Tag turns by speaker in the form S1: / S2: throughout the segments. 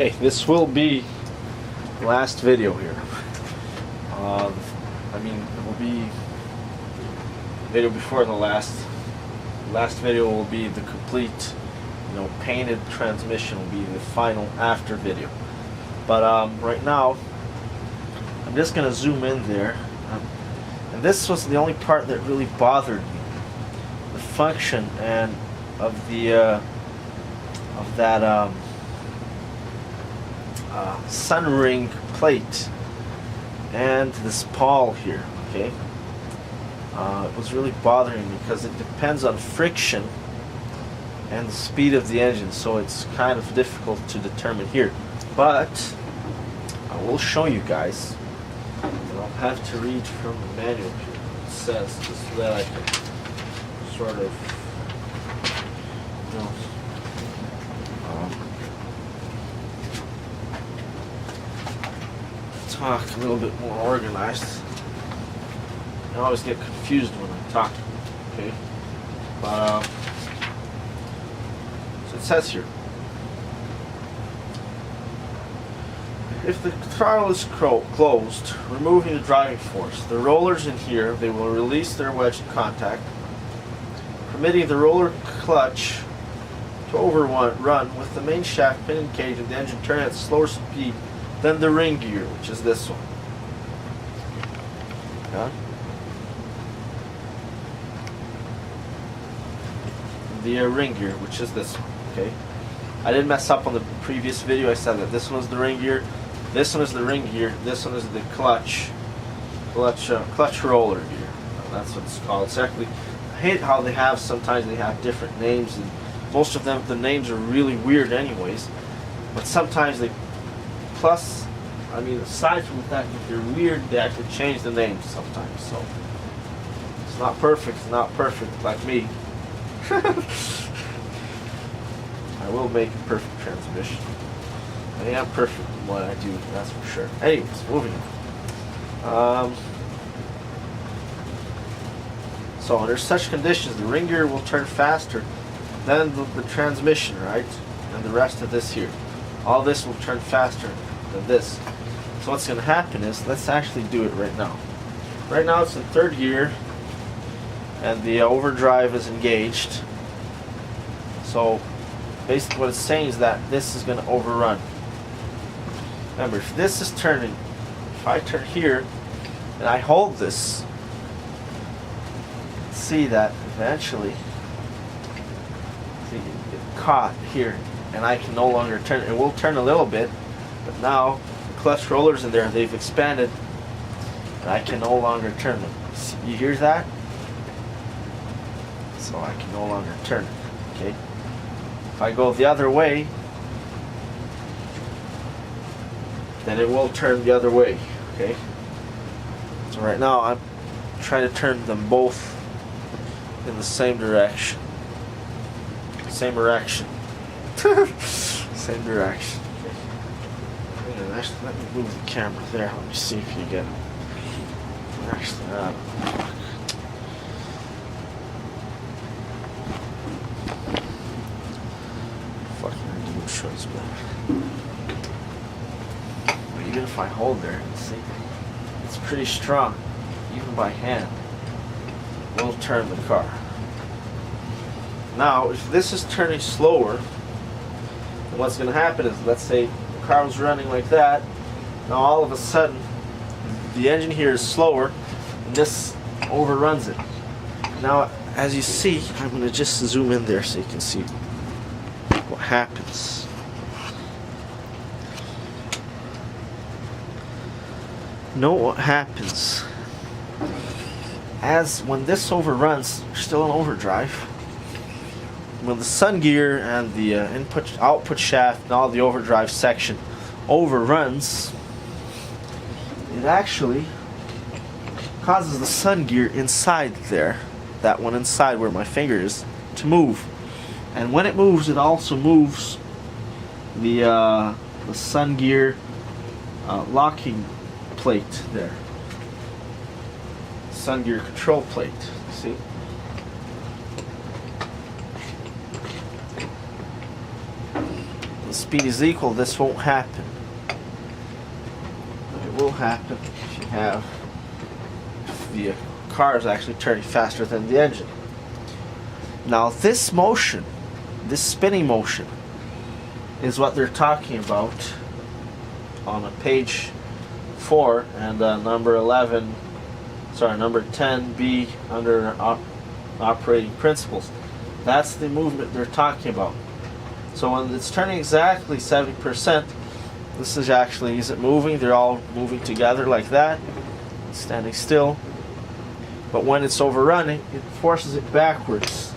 S1: Okay, this will be the last video here. I mean, it will be the video before the last. The last video will be the complete, painted transmission. Will be the final after video. But right now, I'm just gonna zoom in there, and this was the only part that really bothered me: the function and of that sun ring plate and this pawl here. Okay, it was really bothering me because it depends on friction and the speed of the engine, so it's kind of difficult to determine here. But I will show you guys. And I'll have to read from the manual here. It says just so that I can sort of, talk a little bit more organized. I always get confused when I talk. Okay, but so it says here: if the throttle is closed, removing the driving force, the rollers in here, they will release their wedge contact, permitting the roller clutch to overrun with the main shaft pinion cage and the engine turning at slower speed than the ring gear, which is this one. Yeah? The ring gear, which is this one. Okay, I didn't mess up on the previous video. I said that this one is the ring gear, this one is the ring gear, this one is the clutch roller gear. That's what it's called. It's actually, I hate how sometimes they have different names, and most of them, the names are really weird anyways, but sometimes they, aside from the fact that they're weird, they actually change the names sometimes, so it's not perfect like me. I will make a perfect transmission. I am perfect in what I do, that's for sure. Anyways, moving on. So under such conditions, the ring gear will turn faster than the transmission, right? And the rest of this here. All this will turn faster than this. So what's going to happen is, let's actually do it right now. Right now it's in third gear, and the overdrive is engaged. So basically what it's saying is that this is going to overrun. Remember, if this is turning, if I turn here and I hold this, see that eventually you get caught here and I can no longer turn. It will turn a little bit, but now the clutch rollers in there, they've expanded and I can no longer turn them. See, you hear that? So I can no longer turn it. Okay. If I go the other way, then it will turn the other way. Okay. So right now I'm trying to turn them both in the same direction. Same direction. Same direction. Okay. Actually, let me move the camera there. Let me see if you get it. Actually, shows better. But even if I hold there, see, it's pretty strong, even by hand. We'll turn the car. Now, if this is turning slower, then what's going to happen is, let's say the car was running like that. Now all of a sudden, the engine here is slower, and this overruns it. Now, as you see, I'm going to just zoom in there so you can see what happens. Know what happens as when this overruns, still in overdrive, when the sun gear and the output shaft and all the overdrive section overruns, it actually causes the sun gear inside there, that one inside where my finger is, to move. And when it moves, it also moves the sun gear locking plate there. Sun gear control plate. See? This speed is equal, this won't happen. But it will happen if you have the car is actually turning faster than the engine. Now this motion, this spinning motion, is what they're talking about on page 4 and number 10B under operating principles. That's the movement they're talking about. So when it's turning exactly 70%, this is actually, is it moving? They're all moving together like that, standing still. But when it's overrunning, it forces it backwards.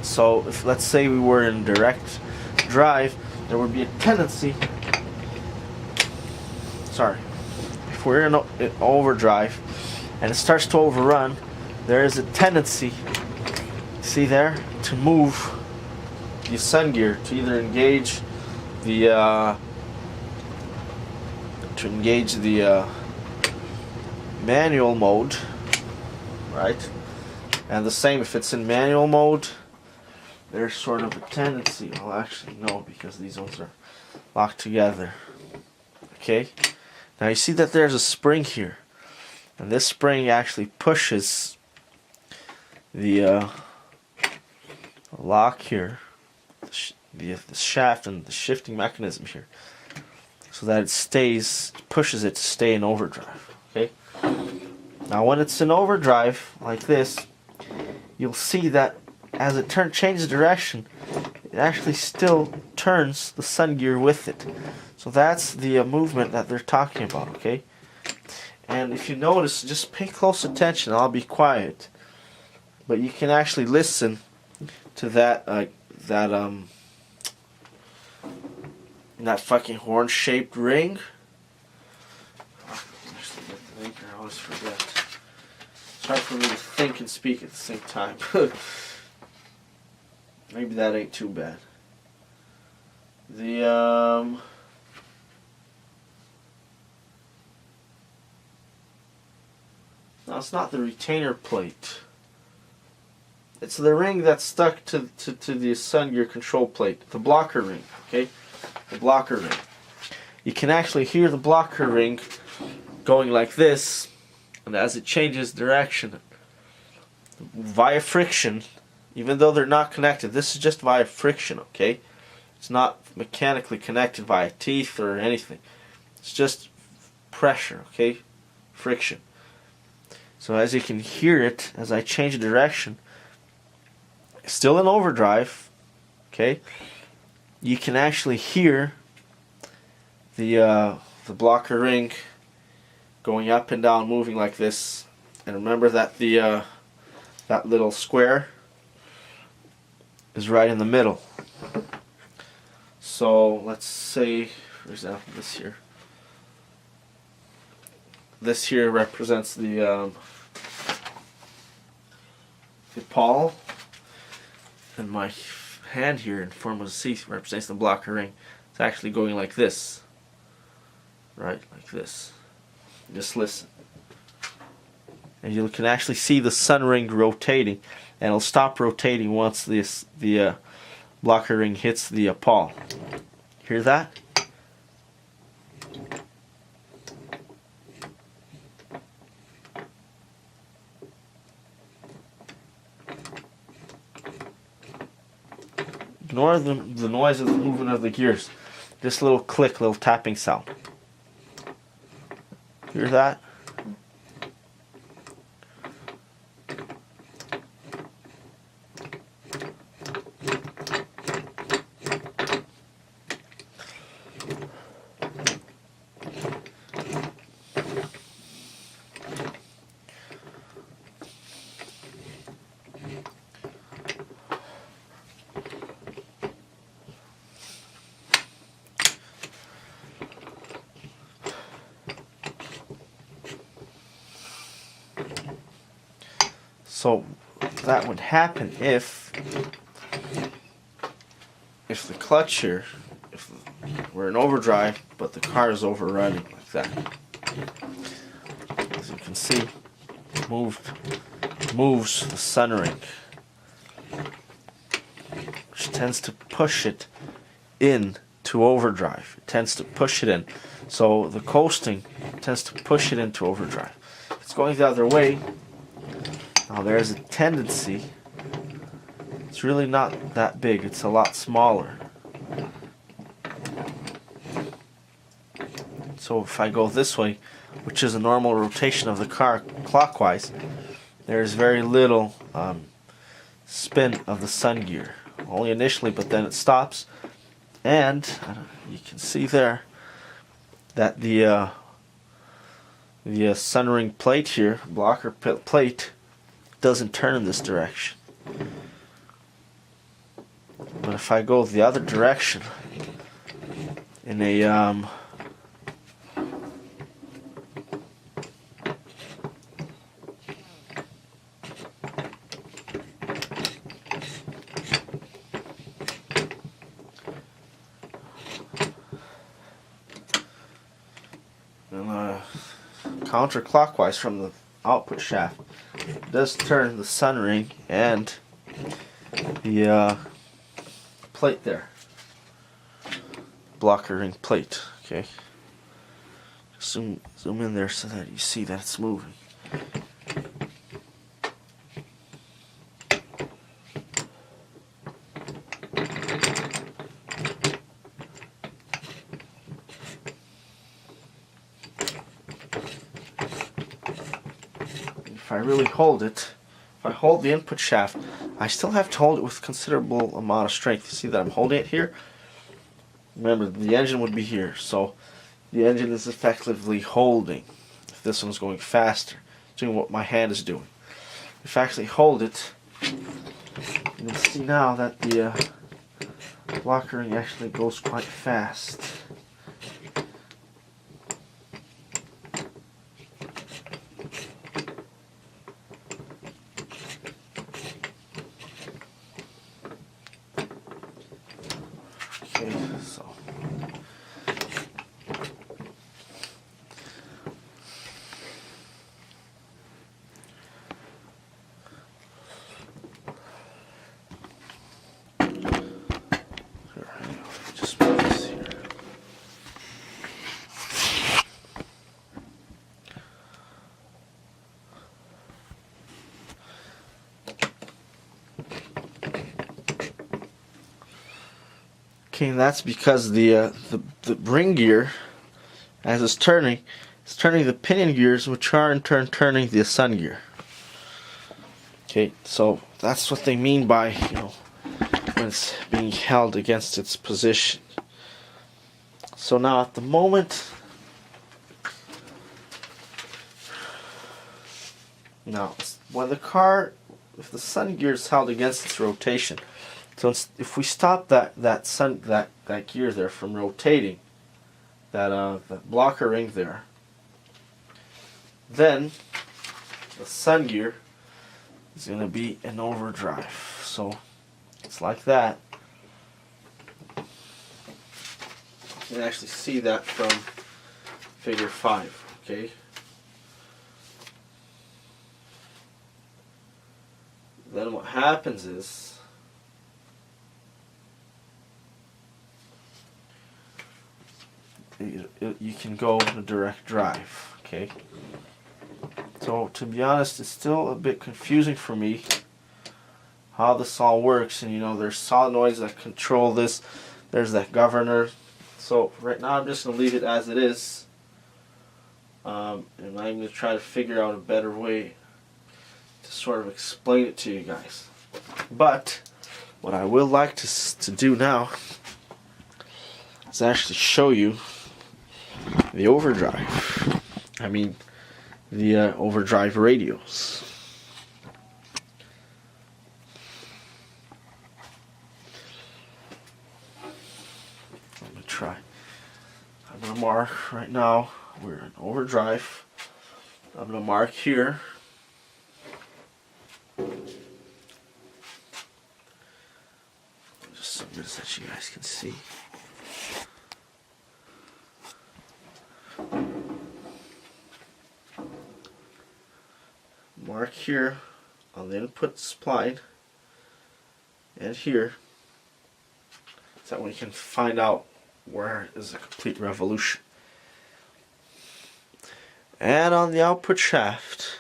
S1: So if, let's say we were in direct drive, there would be a tendency, if we're in overdrive and it starts to overrun, there is a tendency, see there, to move the sun gear to either engage the manual mode, right? And the same if it's in manual mode, there's sort of a tendency, well actually no, because these ones are locked together. Okay, now you see that there's a spring here, and this spring actually pushes the lock here, the shaft and the shifting mechanism here, so that it stays, pushes it to stay in overdrive. Okay, now when it's in overdrive like this, you'll see that as it changes direction, it actually still turns the sun gear with it. So that's the movement that they're talking about, okay? And if you notice, just pay close attention. I'll be quiet, but you can actually listen to that fucking horn-shaped ring. Actually get the anchor. I always forget. It's hard for me to think and speak at the same time. Maybe that ain't too bad. No, it's not the retainer plate. It's the ring that's stuck to the sun gear control plate. The blocker ring, okay? The blocker ring. You can actually hear the blocker ring going like this, and as it changes direction, via friction, even though they're not connected, this is just via friction, okay? It's not mechanically connected via teeth or anything. It's just pressure, okay? Friction. So as you can hear it, as I change direction, still in overdrive, okay? You can actually hear the blocker ring going up and down, moving like this. And remember that the that little square is right in the middle. So let's say, for example, this here. This here represents the pawl, and my hand here in form of a C represents the blocker ring. It's actually going like this, right, like this. Just listen, and you can actually see the sun ring rotating, and it'll stop rotating once the blocker ring hits the pawl. Hear that? Ignore the noise of the movement of the gears. Just a little click, little tapping sound. Hear that? So that would happen if the clutch here, if we're in overdrive, but the car is overrunning like that. As you can see, it moves the sun ring, which tends to push it in to overdrive. It tends to push it in. So the coasting tends to push it into overdrive. If it's going the other way, now there's a tendency. It's really not that big. It's a lot smaller. So if I go this way, which is a normal rotation of the car clockwise, there's very little spin of the sun gear. Only initially, but then it stops. And you can see there that the sun ring plate here, blocker plate, doesn't turn in this direction. But if I go the other direction in a counterclockwise from the output shaft, it does turn the sun ring and the plate there, blocker ring plate. Okay, zoom in there so that you see that it's moving. If I really hold it, if I hold the input shaft, I still have to hold it with considerable amount of strength. You see that I'm holding it here? Remember, the engine would be here, so the engine is effectively holding. If this one's going faster, doing what my hand is doing. If I actually hold it, you'll see now that the blocker ring actually goes quite fast. Okay, so just put this here. Okay, and that's because the ring gear, as it's turning the pinion gears, which are in turn turning the sun gear. Okay, so that's what they mean by, when it's being held against its position. So now at the moment, when the car, if the sun gear is held against its rotation, so if we stop that gear there from rotating, that blocker ring there, then the sun gear is going to be in overdrive. So it's like that. You can actually see that from figure 5. Okay. Then what happens is, you can go in a direct drive. Okay. So to be honest, it's still a bit confusing for me how this all works. And there's solenoids that control this. There's that governor. So right now I'm just going to leave it as it is. And I'm going to try to figure out a better way to sort of explain it to you guys. But what I would like to do now is actually show you the overdrive. I mean, the overdrive radios. Let me try. I'm going to mark right now. We're in overdrive. I'm going to mark here. Just so good that you guys can see. Mark here on the input supplied, and here so that we can find out where is a complete revolution. And on the output shaft,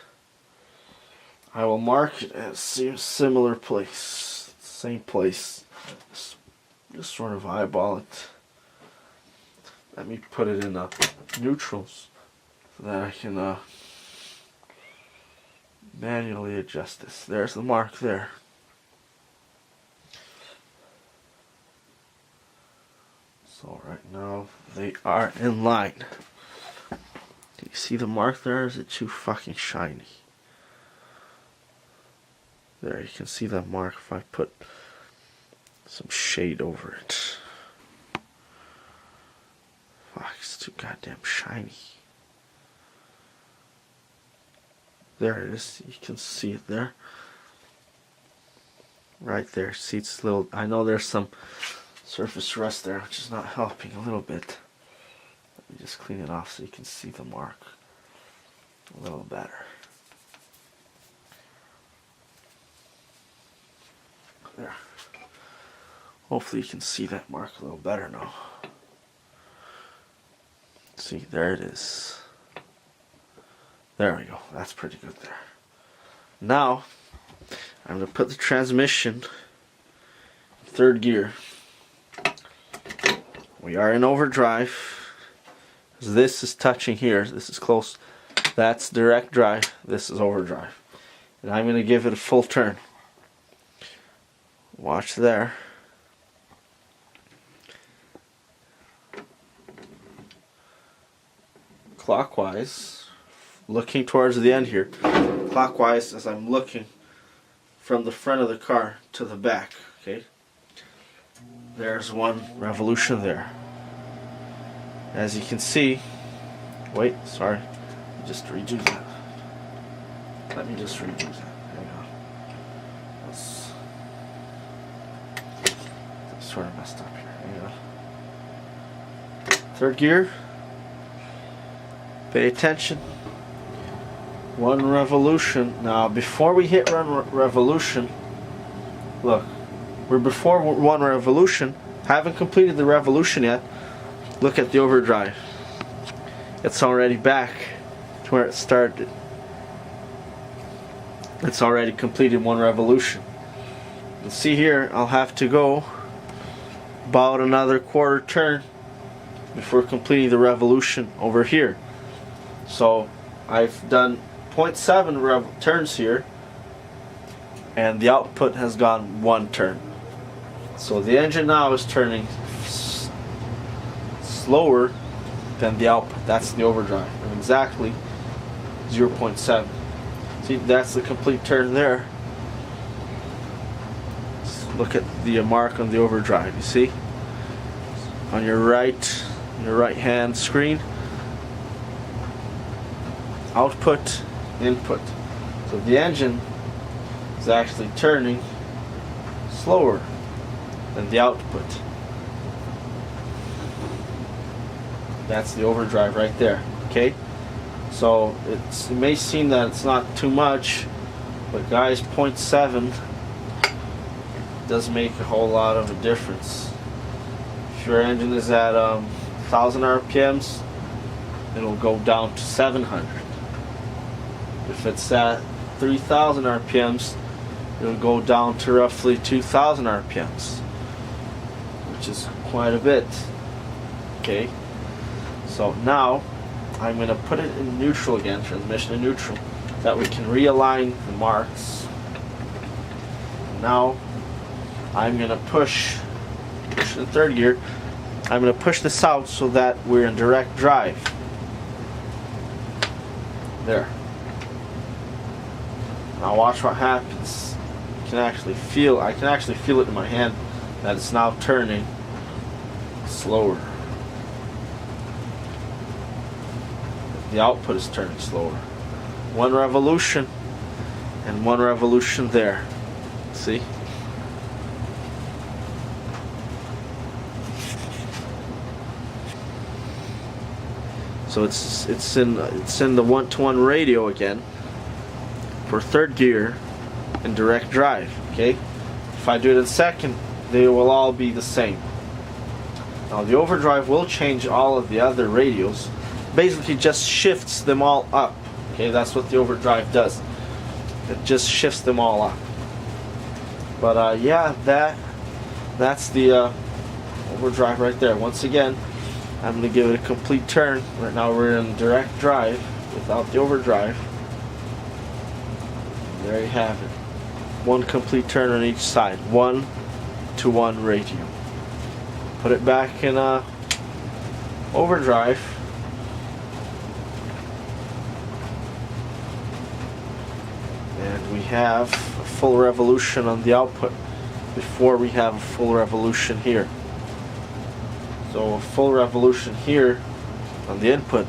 S1: I will mark it at a similar place, same place. Just sort of eyeball it. Let me put it in neutrals so that I can manually adjust this. There's the mark there. So right now they are in line. Do you see the mark there? Or is it too fucking shiny? There, you can see that mark if I put some shade over it. Fuck, it's too goddamn shiny. There it is. You can see it there. Right there. See, it's little. I know there's some surface rust there, which is not helping a little bit. Let me just clean it off so you can see the mark a little better. There. Hopefully you can see that mark a little better now. See, there it is. There we go. That's pretty good there. Now, I'm going to put the transmission in third gear. We are in overdrive. This is touching here. This is close. That's direct drive. This is overdrive. And I'm going to give it a full turn. Watch there. Clockwise, looking towards the end here. Clockwise as I'm looking from the front of the car to the back. Okay. There's one revolution there. As you can see, wait, sorry, just redo that. Let me just redo that. Hang on. That's sort of messed up here. Hang on. Third gear. Pay attention. One revolution. Now, before we hit one revolution, look, we're before one revolution. Haven't completed the revolution yet. Look at the overdrive. It's already back to where it started. It's already completed one revolution. You see here, I'll have to go about another quarter turn before completing the revolution over here. So I've done 0.7 turns here, and the output has gone one turn. So the engine now is turning slower than the output. That's the overdrive. And exactly 0.7. See, that's the complete turn there. Look at the mark on the overdrive. You see, on your right hand screen. Output, input. So the engine is actually turning slower than the output. That's the overdrive right there. Okay? So it may seem that it's not too much, but guys, 0.7 does make a whole lot of a difference. If your engine is at 1,000 RPMs, it'll go down to 700. If it's at 3,000 RPMs, it'll go down to roughly 2,000 RPMs, which is quite a bit. Okay, so now I'm going to put it in neutral again, transmission in neutral, so that we can realign the marks. Now I'm going to push in third gear. I'm going to push this out so that we're in direct drive. There. Now watch what happens. I can actually feel it in my hand that it's now turning slower. The output is turning slower. One revolution and one revolution there. See? So it's in the 1-to-1 radio again for third gear in direct drive. Okay, if I do it in second, they will all be the same. Now the overdrive will change all of the other radios. Basically just shifts them all up. Okay, that's what the overdrive does. It just shifts them all up. But yeah, that's the overdrive right there. Once again, I'm going to give it a complete turn. Right now we're in direct drive without the overdrive. There you have it. One complete turn on each side. 1-to-1 radio. Put it back in overdrive. And we have a full revolution on the output before we have a full revolution here. So a full revolution here on the input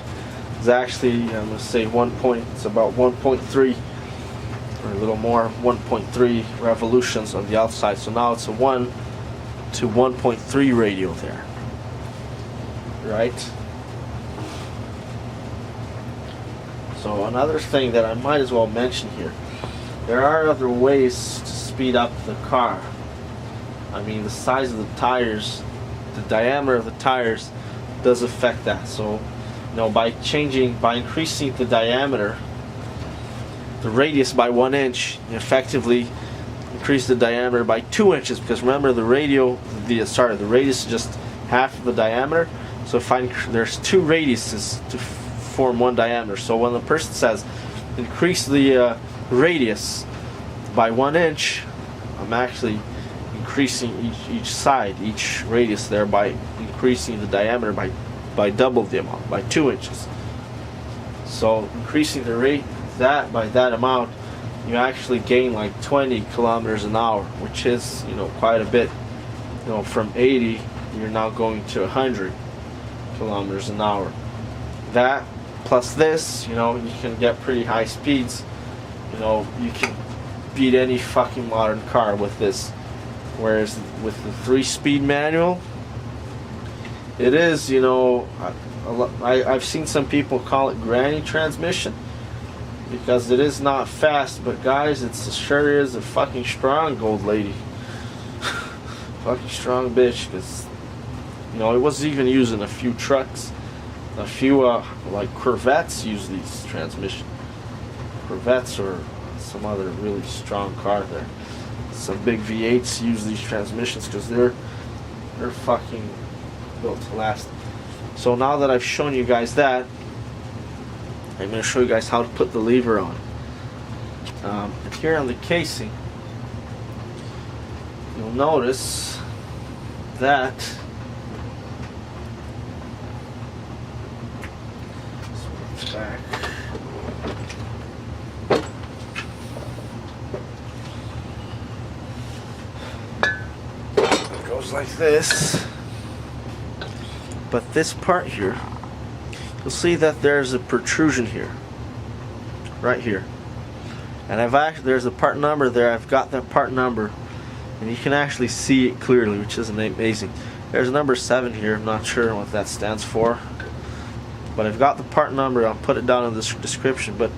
S1: is actually, I'm going to say it's about 1.3 or a little more, 1.3 revolutions on the outside. So now it's a 1 to 1.3 radio there, right? So another thing that I might as well mention here, there are other ways to speed up the car. I mean, the size of the tires, the diameter of the tires does affect that. So, by increasing the diameter, the radius by 1 inch, you effectively increase the diameter by 2 inches, because remember the radius is just half of the diameter. So there's two radiuses to form one diameter. So when the person says increase the radius by 1 inch, I'm actually increasing each radius there by increasing the diameter by double the amount, by 2 inches. So increasing the rate by that amount, you actually gain like 20 kilometers an hour, which is quite a bit. From 80 you're now going to 100 kilometers an hour. That plus this, you can get pretty high speeds. You can beat any fucking modern car with this. Whereas with the 3-speed manual, it is, I've seen some people call it granny transmission, because it is not fast, but guys, it sure is a fucking strong old lady. Fucking strong bitch, because it was even using a few trucks. A few like Corvettes use these transmission. Corvettes or some other really strong car there. Some big V8s use these transmissions because they're fucking built to last. So now that I've shown you guys that, I'm going to show you guys how to put the lever on. And here on the casing, you'll notice that back. It goes like this. But this part here, you'll see that there's a protrusion here, right here. And there's a part number there. I've got that part number, and you can actually see it clearly, which is amazing. There's number 7 here. I'm not sure what that stands for, but I've got the part number. I'll put it down in the description. But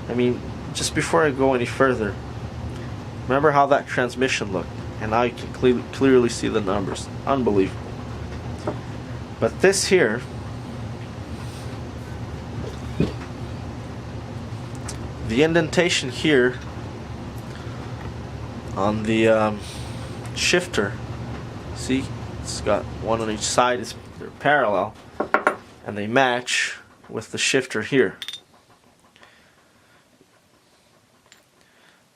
S1: I mean, just before I go any further, remember how that transmission looked, and now you can clearly see the numbers. Unbelievable. But this here, the indentation here on the shifter, see, it's got one on each side. They're parallel, and they match with the shifter here.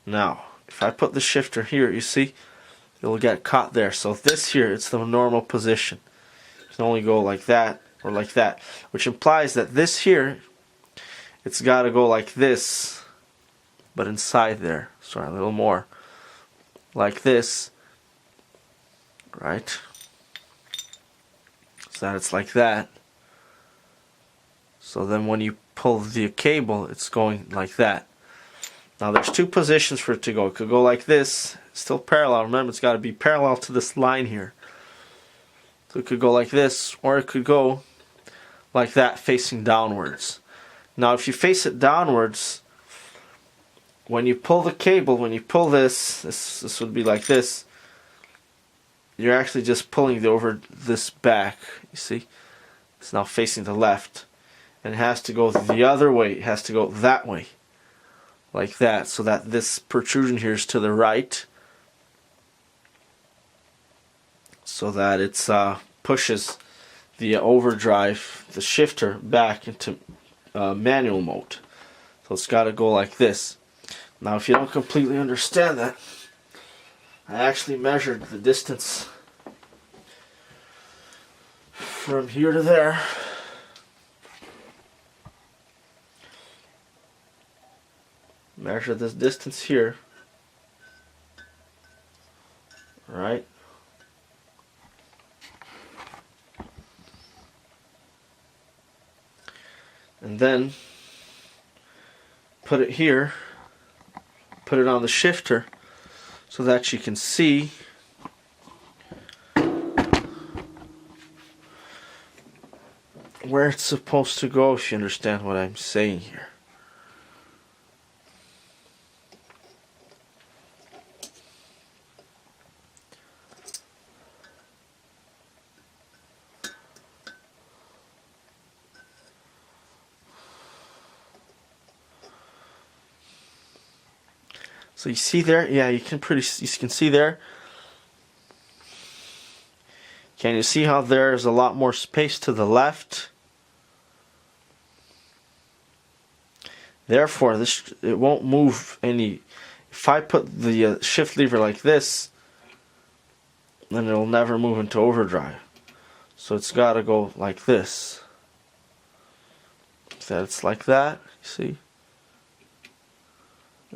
S1: Now, if I put the shifter here, you see, it'll get caught there. So this here, it's the normal position. It can only go like that or like that, which implies that this here, it's got to go like this, but inside there. Sorry, a little more like this, right? So that it's like that. So then when you pull the cable, it's going like that. Now there's two positions for it to go. It could go like this, still parallel. Remember, it's got to be parallel to this line here. So it could go like this, or it could go like that, facing downwards. Now if you face it downwards, when you pull the cable, when you pull this would be like this. you're actually just pulling this back. You see, it's now facing the left, and it has to go the other way. It has to go that way, like that, so that this protrusion here is to the right, so that it's pushes the overdrive, the shifter, back into manual mode. So it's got to go like this. Now, if you don't completely understand that, I actually measured the distance from here to there. Measure this distance here. Right? And then put it here, put it on the shifter so that you can see where it's supposed to go, if you understand what I'm saying here. So you see there, yeah, you can see there. Can you see how there's a lot more space to the left? Therefore, it won't move any. If I put the shift lever like this, then it'll never move into overdrive. So it's got to go like this. So it's like that. You see?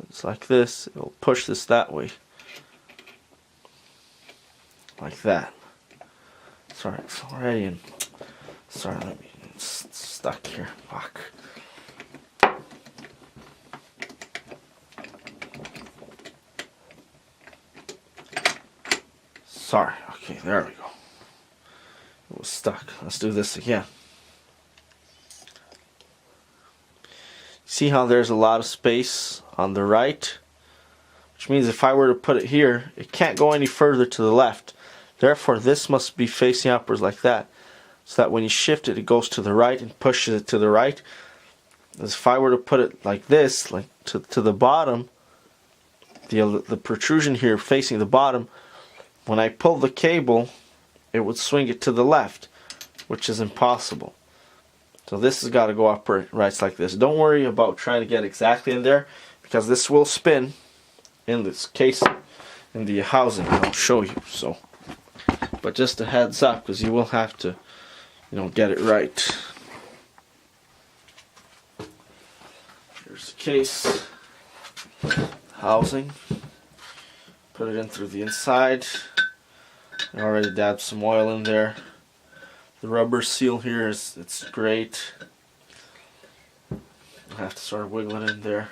S1: It's like this. It'll push this that way, like that. Sorry, it's already in. Sorry, let me. It's stuck here. Fuck. Sorry. Okay, there we go. It was stuck. Let's do this again. See how there's a lot of space on the right? Which means if I were to put it here, it can't go any further to the left. Therefore, this must be facing upwards like that, so that when you shift it, it goes to the right and pushes it to the right. As if I were to put it like this, like to the bottom, the protrusion here facing the bottom, when I pull the cable, it would swing it to the left, which is impossible. So this has got to go upright like this. Don't worry about trying to get exactly in there, because this will spin in this case, in the housing. I'll show you. So, but just a heads up, because you will have to, get it right. Here's the case, housing. Put it in through the inside. I already dabbed some oil in there. The rubber seal here it's great. I have to sort of wiggle it in there.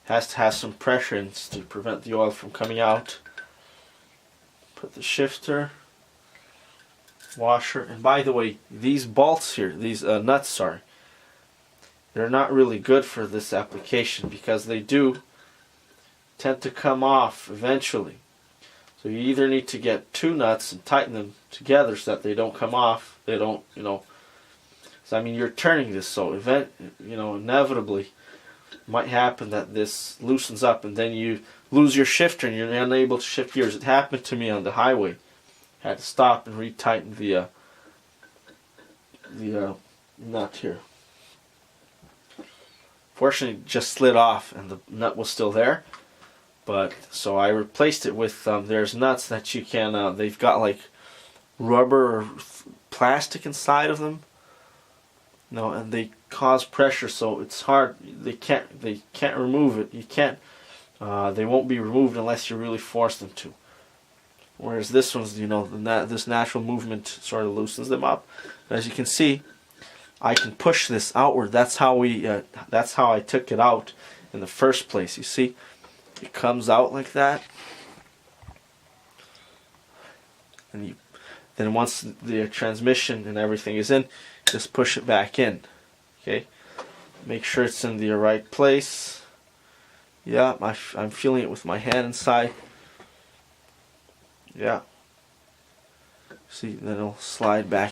S1: Has to have some pressure in to prevent the oil from coming out. Put the shifter, washer, and by the way, these bolts here, these nuts, sorry, they're not really good for this application because they do tend to come off eventually. So you either need to get two nuts and tighten them together so that they don't come off. They don't, So I mean, you're turning this, so inevitably, it might happen that this loosens up, and then you lose your shifter and you're unable to shift gears. It happened to me on the highway. I had to stop and retighten the nut here. Fortunately, it just slid off, and the nut was still there. But so I replaced it with there's nuts that you can they've got like rubber or plastic inside of them, and they cause pressure, so it's hard. They can't remove it. You can't. They won't be removed unless you really force them to. Whereas this one's this natural movement sort of loosens them up. As you can see, I can push this outward. That's how I took it out in the first place. You see. It comes out like that, and then once the transmission and everything is in, just push it back in. Okay, make sure it's in the right place. Yeah, I'm feeling it with my hand inside. Yeah, See, then it'll slide back